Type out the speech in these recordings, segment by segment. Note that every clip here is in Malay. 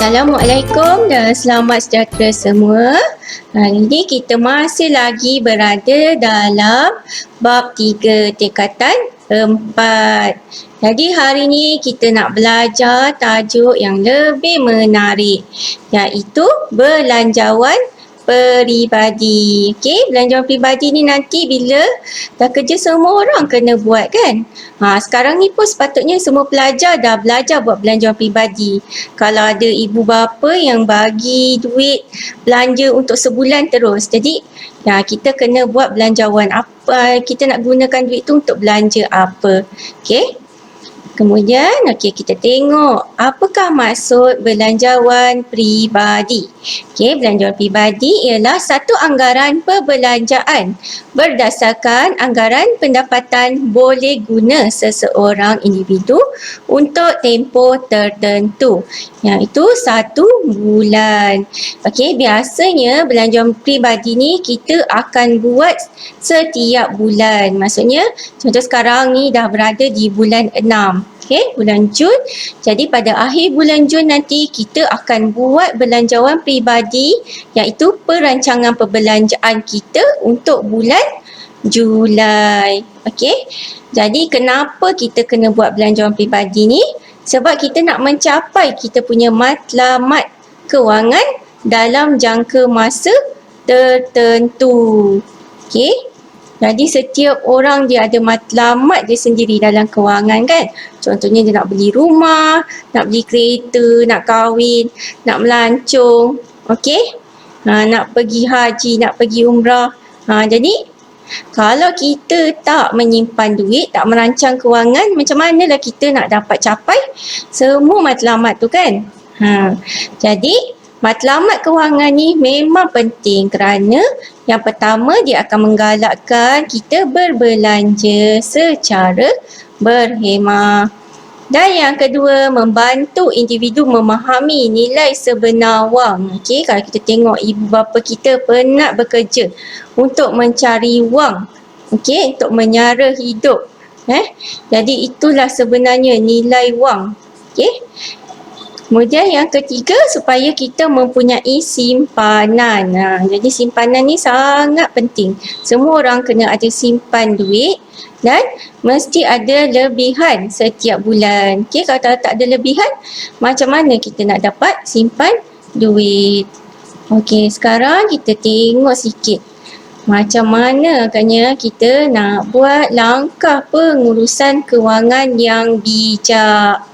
Assalamualaikum dan selamat sejahtera semua. Hari ini kita masih lagi berada dalam bab 3 tingkatan 4. Jadi hari ini kita nak belajar tajuk yang lebih menarik, iaitu belanjawan peribadi. Okey, belanjawan peribadi ni nanti bila dah kerja semua orang kena buat kan. Sekarang ni pun sepatutnya semua pelajar dah belajar buat belanjawan peribadi. Kalau ada ibu bapa yang bagi duit belanja untuk sebulan terus. Jadi kita kena buat belanjawan apa, kita nak gunakan duit tu untuk belanja apa. Okey. Kemudian, kita tengok apakah maksud belanjawan peribadi. Belanjawan peribadi ialah satu anggaran perbelanjaan berdasarkan anggaran pendapatan boleh guna seseorang individu untuk tempoh tertentu, iaitu 1 bulan. Biasanya belanjawan peribadi ni kita akan buat setiap bulan. Maksudnya, contoh sekarang ni dah berada di bulan 6. Bulan Jun. Jadi pada akhir bulan Jun nanti kita akan buat belanjawan peribadi, iaitu perancangan perbelanjaan kita untuk bulan Julai. Jadi kenapa kita kena buat belanjawan peribadi ni? Sebab kita nak mencapai kita punya matlamat kewangan dalam jangka masa tertentu. Jadi setiap orang dia ada matlamat dia sendiri dalam kewangan kan. Contohnya dia nak beli rumah, nak beli kereta, nak kahwin, nak melancong, nak pergi haji, nak pergi umrah. Jadi kalau kita tak menyimpan duit, tak merancang kewangan, macam manalah kita nak dapat capai semua matlamat tu kan. Jadi matlamat kewangan ni memang penting kerana yang pertama dia akan menggalakkan kita berbelanja secara berhemah. Dan yang kedua, membantu individu memahami nilai sebenar wang. Kalau kita tengok ibu bapa kita penat bekerja untuk mencari wang, untuk menyara hidup. Jadi itulah sebenarnya nilai wang. Kemudian yang ketiga, supaya kita mempunyai simpanan. Jadi simpanan ni sangat penting. Semua orang kena ada simpan duit dan mesti ada lebihan setiap bulan. Kalau tak ada lebihan, macam mana kita nak dapat simpan duit? Sekarang kita tengok sikit macam mana agaknya kita nak buat langkah pengurusan kewangan yang bijak.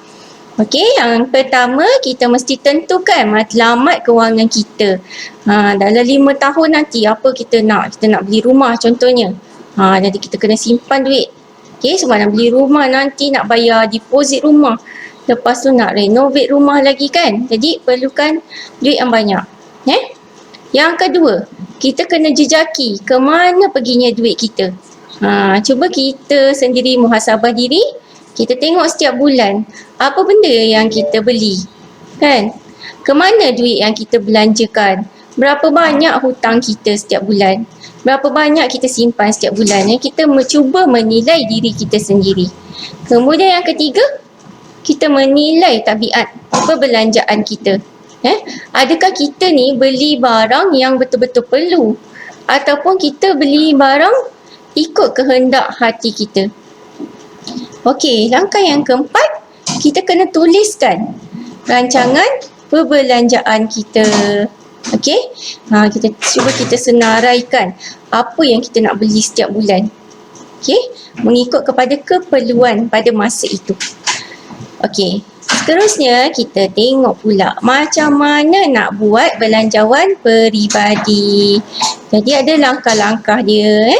Yang pertama kita mesti tentukan matlamat kewangan kita. Dalam 5 tahun nanti apa kita nak? Kita nak beli rumah contohnya. Jadi kita kena simpan duit. Sebab nak beli rumah nanti nak bayar deposit rumah. Lepas tu nak renovate rumah lagi kan. Jadi perlukan duit yang banyak. Yang kedua, kita kena jejaki ke mana perginya duit kita. Cuba kita sendiri muhasabah diri. Kita tengok setiap bulan apa benda yang kita beli, kan? Kemana duit yang kita belanjakan? Berapa banyak hutang kita setiap bulan? Berapa banyak kita simpan setiap bulan? Kita cuba menilai diri kita sendiri. Kemudian yang ketiga, kita menilai tabiat perbelanjaan kita. Adakah kita ni beli barang yang betul-betul perlu? Ataupun kita beli barang ikut kehendak hati kita? Langkah yang keempat, kita kena tuliskan rancangan perbelanjaan kita. Kita cuba kita senaraikan apa yang kita nak beli setiap bulan. Mengikut kepada keperluan pada masa itu. Seterusnya kita tengok pula macam mana nak buat belanjawan peribadi. Jadi ada langkah-langkah dia.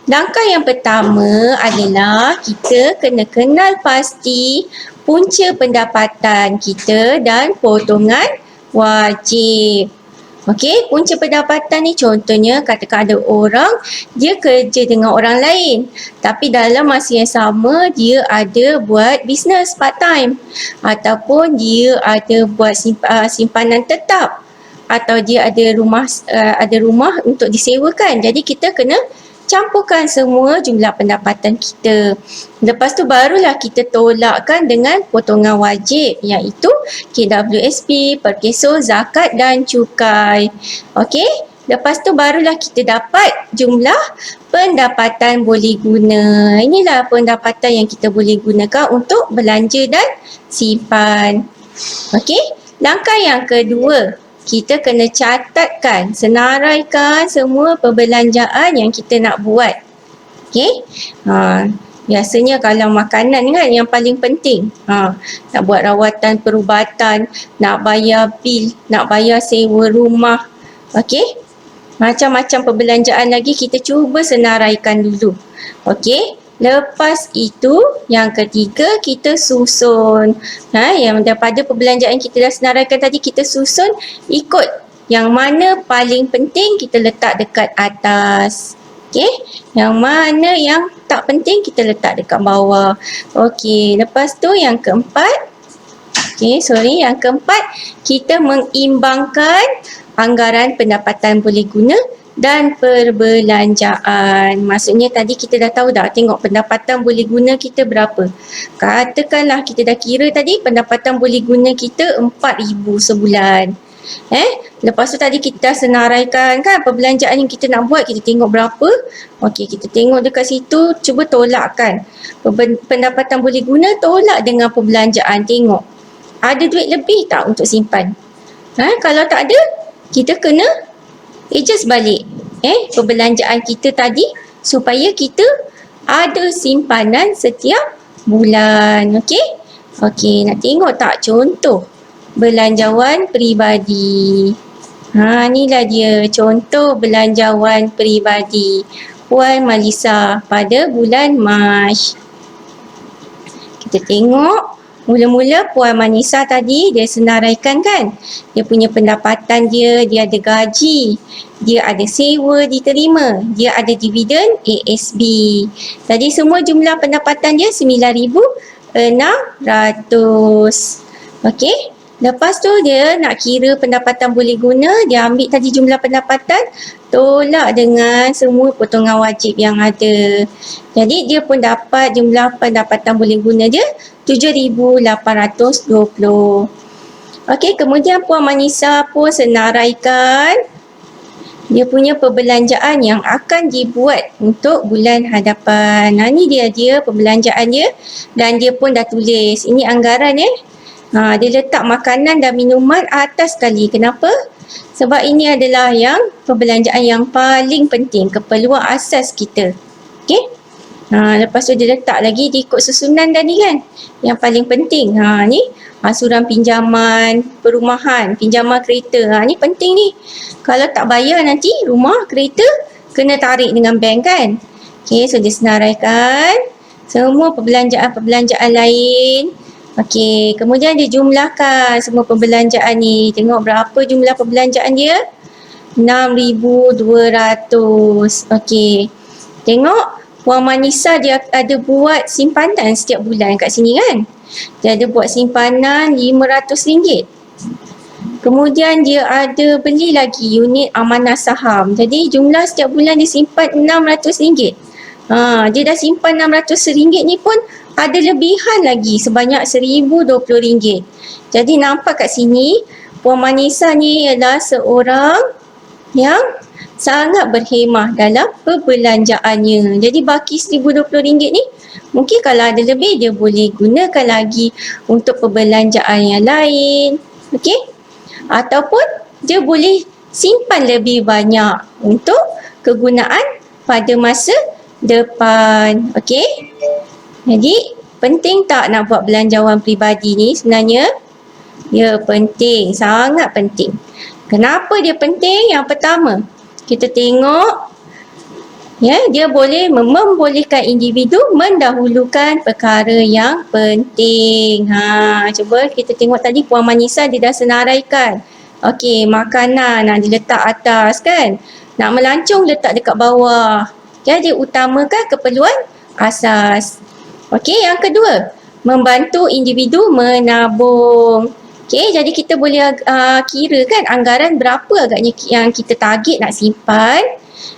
Langkah yang pertama adalah kita kena kenal pasti punca pendapatan kita dan potongan wajib. Punca pendapatan ni contohnya katakan ada orang dia kerja dengan orang lain tapi dalam masa yang sama dia ada buat bisnes part time ataupun dia ada buat simpanan tetap atau dia ada rumah untuk disewakan. Jadi kita kena campurkan semua jumlah pendapatan kita. Lepas tu barulah kita tolakkan dengan potongan wajib, iaitu KWSP, perkeso, zakat dan cukai. Okey? Lepas tu barulah kita dapat jumlah pendapatan boleh guna. Inilah pendapatan yang kita boleh gunakan untuk belanja dan simpan. Okey, langkah yang kedua, kita kena catatkan, senaraikan semua perbelanjaan yang kita nak buat. Okey, biasanya kalau makanan kan yang paling penting. Nak buat rawatan perubatan, nak bayar bil, nak bayar sewa rumah. Okey, macam-macam perbelanjaan lagi kita cuba senaraikan dulu. Okey, lepas itu yang ketiga kita susun. Yang daripada perbelanjaan kita dah senaraikan tadi, kita susun ikut yang mana paling penting kita letak dekat atas. Okey, yang mana yang tak penting kita letak dekat bawah. Okey, lepas tu yang keempat, yang keempat kita mengimbangkan anggaran pendapatan boleh guna dan perbelanjaan. Maksudnya tadi kita dah tahu dah, tengok pendapatan boleh guna kita berapa. Katakanlah kita dah kira tadi pendapatan boleh guna kita 4,000 sebulan. Lepas tu tadi kita dah senaraikan kan perbelanjaan yang kita nak buat, kita tengok berapa. Okey, kita tengok dekat situ, cuba tolakkan. Pendapatan boleh guna tolak dengan perbelanjaan, tengok ada duit lebih tak untuk simpan. Kalau tak ada, kita kena adjust balik perbelanjaan kita tadi supaya kita ada simpanan setiap bulan. Okey, nak tengok tak contoh belanjawan peribadi. Inilah dia contoh belanjawan peribadi Puan Malisa pada bulan Mac. Kita tengok mula-mula Puan Manisa tadi dia senaraikan kan. Dia punya pendapatan dia ada gaji, dia ada sewa diterima, dia ada dividen ASB. Tadi semua jumlah pendapatan dia 9,600. Okey. Lepas tu dia nak kira pendapatan boleh guna, dia ambil tadi jumlah pendapatan, tolak dengan semua potongan wajib yang ada. Jadi dia pun dapat jumlah pendapatan boleh guna dia 7,820. Okey, kemudian Puan Manisa pun senaraikan dia punya perbelanjaan yang akan dibuat untuk bulan hadapan. Ni dia perbelanjaan dia dan dia pun dah tulis. Ini anggaran dia letak makanan dan minuman atas sekali. Kenapa? Sebab ini adalah yang perbelanjaan yang paling penting, keperluan asas kita. Okey? Lepas tu dia letak lagi diikut susunan tadi kan. Yang paling penting, ni asuran pinjaman perumahan, pinjaman kereta. Ni penting ni. Kalau tak bayar nanti rumah, kereta kena tarik dengan bank kan. Okey, so dia senaraikan semua perbelanjaan-perbelanjaan lain. Okey, kemudian dia jumlahkan semua perbelanjaan ni. Tengok berapa jumlah perbelanjaan dia? 6,200. Okey. Tengok Puan Manisa dia ada buat simpanan setiap bulan kat sini kan. Dia ada buat simpanan RM500. Kemudian dia ada beli lagi unit amanah saham. Jadi jumlah setiap bulan dia simpan RM600. Dia dah simpan RM600 ni pun ada lebihan lagi sebanyak RM1,020. Jadi nampak kat sini Puan Manisa ni ialah seorang yang sangat berhemah dalam perbelanjaannya. Jadi baki RM1,020 ni mungkin kalau ada lebih dia boleh gunakan lagi untuk perbelanjaan yang lain. Okey? Ataupun dia boleh simpan lebih banyak untuk kegunaan pada masa depan. Okey? Jadi penting tak nak buat belanjawan peribadi ni sebenarnya? Ya, penting, sangat penting. Kenapa dia penting? Yang pertama, kita tengok dia boleh membolehkan individu mendahulukan perkara yang penting. Cuba kita tengok tadi Puan Manisa dia dah senaraikan. Okey, makanan nak diletak atas kan. Nak melancong letak dekat bawah. Jadi utamakan keperluan asas. Okey, yang kedua, membantu individu menabung. Okey, jadi kita boleh kira kan anggaran berapa agaknya yang kita target nak simpan.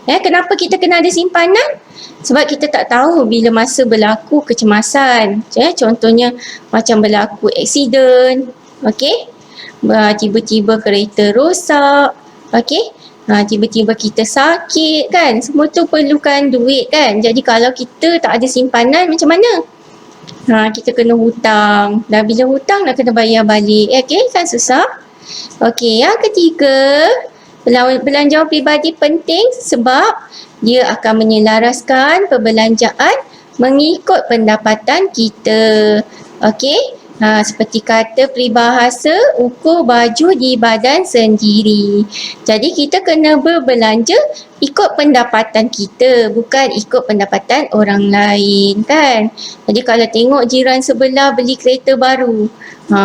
Kenapa kita kena ada simpanan? Sebab kita tak tahu bila masa berlaku kecemasan. Contohnya macam berlaku aksiden, okey? Tiba-tiba kereta rosak, okey? Tiba-tiba kita sakit kan? Semua tu perlukan duit kan? Jadi kalau kita tak ada simpanan macam mana? Kita kena hutang. Dan bila hutang nak kena bayar balik. Okey, kan susah? Okey, yang ketiga, belanjawan peribadi penting sebab dia akan menyelaraskan perbelanjaan mengikut pendapatan kita. Okey? Seperti kata peribahasa, ukur baju di badan sendiri. Jadi kita kena berbelanja ikut pendapatan kita, bukan ikut pendapatan orang lain kan. Jadi kalau tengok jiran sebelah beli kereta baru,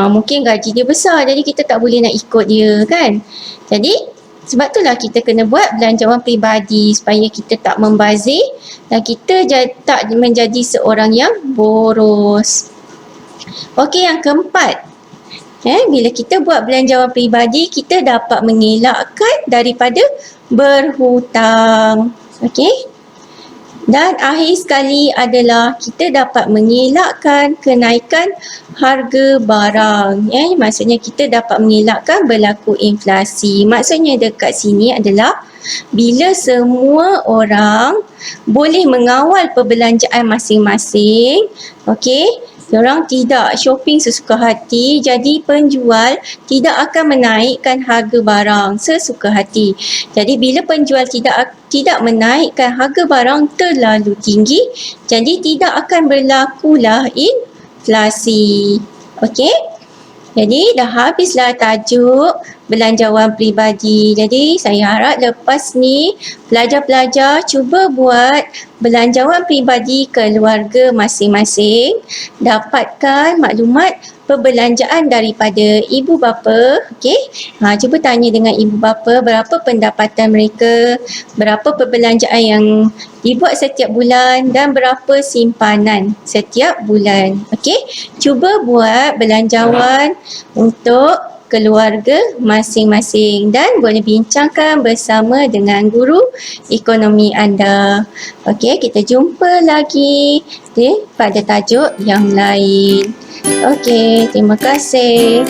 mungkin gaji dia besar, jadi kita tak boleh nak ikut dia kan. Jadi sebab itulah kita kena buat belanjawan peribadi supaya kita tak membazir dan kita tak menjadi seorang yang boros. Okey, yang keempat, bila kita buat belanjawan peribadi, kita dapat mengelakkan daripada berhutang. Okey? Dan akhir sekali adalah kita dapat mengelakkan kenaikan harga barang. Maksudnya kita dapat mengelakkan berlaku inflasi. Maksudnya dekat sini adalah bila semua orang boleh mengawal perbelanjaan masing-masing, okey, diorang tidak shopping sesuka hati, jadi penjual tidak akan menaikkan harga barang sesuka hati. Jadi bila penjual tidak menaikkan harga barang terlalu tinggi, jadi tidak akan berlakulah inflasi. Okey? Jadi dah habislah tajuk belanjawan peribadi. Jadi saya harap lepas ni pelajar-pelajar cuba buat belanjawan peribadi keluarga masing-masing. Dapatkan maklumat perbelanjaan daripada ibu bapa. Okey? Cuba tanya dengan ibu bapa berapa pendapatan mereka, berapa perbelanjaan yang dibuat setiap bulan dan berapa simpanan setiap bulan. Okey? Cuba buat belanjawan untuk keluarga masing-masing dan boleh bincangkan bersama dengan guru ekonomi anda. Okey, kita jumpa lagi pada tajuk yang lain. Okey, terima kasih.